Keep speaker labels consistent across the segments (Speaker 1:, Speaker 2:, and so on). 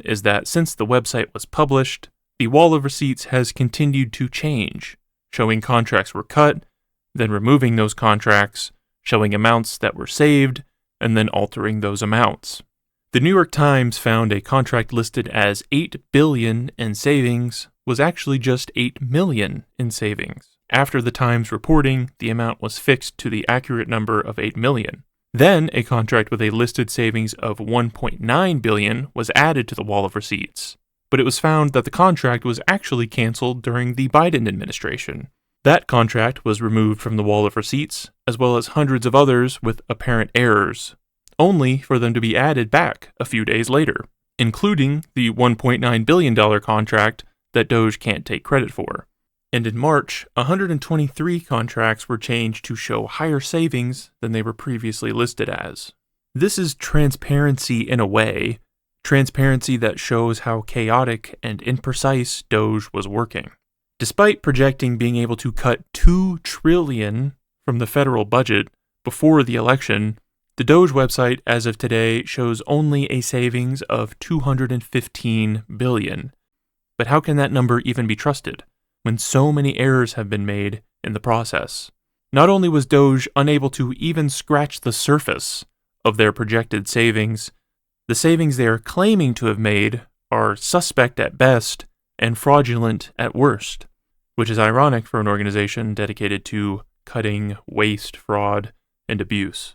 Speaker 1: is that since the website was published, the wall of receipts has continued to change, showing contracts were cut, then removing those contracts, showing amounts that were saved, and then altering those amounts. The New York Times found a contract listed as $8 billion in savings was actually just $8 million in savings. After the Times reporting, the amount was fixed to the accurate number of $8 million. Then, a contract with a listed savings of $1.9 billion was added to the wall of receipts, but it was found that the contract was actually canceled during the Biden administration. That contract was removed from the wall of receipts, as well as hundreds of others with apparent errors, only for them to be added back a few days later, including the $1.9 billion contract that DOGE can't take credit for. And in March, 123 contracts were changed to show higher savings than they were previously listed as. This is transparency in a way, transparency that shows how chaotic and imprecise DOGE was working. Despite projecting being able to cut $2 trillion from the federal budget before the election, the DOGE website as of today shows only a savings of $215 billion. But how can that number even be trusted when so many errors have been made in the process? Not only was DOGE unable to even scratch the surface of their projected savings, the savings they are claiming to have made are suspect at best and fraudulent at worst, which is ironic for an organization dedicated to cutting waste, fraud, and abuse.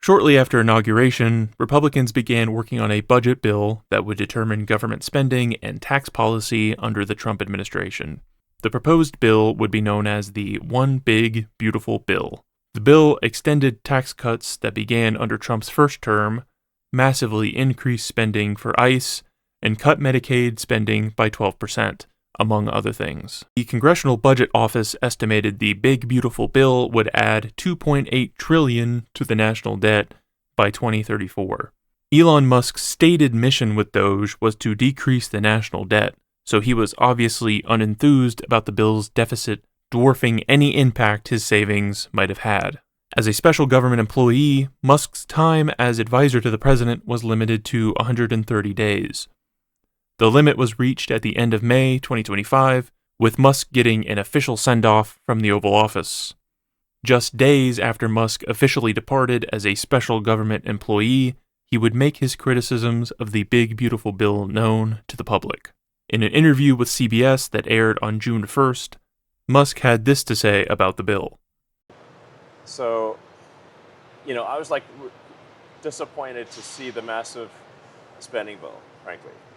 Speaker 1: Shortly after inauguration, Republicans began working on a budget bill that would determine government spending and tax policy under the Trump administration. The proposed bill would be known as the One Big Beautiful Bill. The bill extended tax cuts that began under Trump's first term, massively increased spending for ICE, and cut Medicaid spending by 12%, among other things. The Congressional Budget Office estimated the Big Beautiful Bill would add $2.8 trillion to the national debt by 2034. Elon Musk's stated mission with DOGE was to decrease the national debt, so he was obviously unenthused about the bill's deficit dwarfing any impact his savings might have had. As a special government employee, Musk's time as advisor to the president was limited to 130 days. The limit was reached at the end of May 2025, with Musk getting an official send-off from the Oval Office. Just days after Musk officially departed as a special government employee, he would make his criticisms of the Big Beautiful Bill known to the public. In an interview with CBS that aired on June 1st, Musk had this to say about the bill.
Speaker 2: So, I was disappointed to see the massive spending bill, frankly.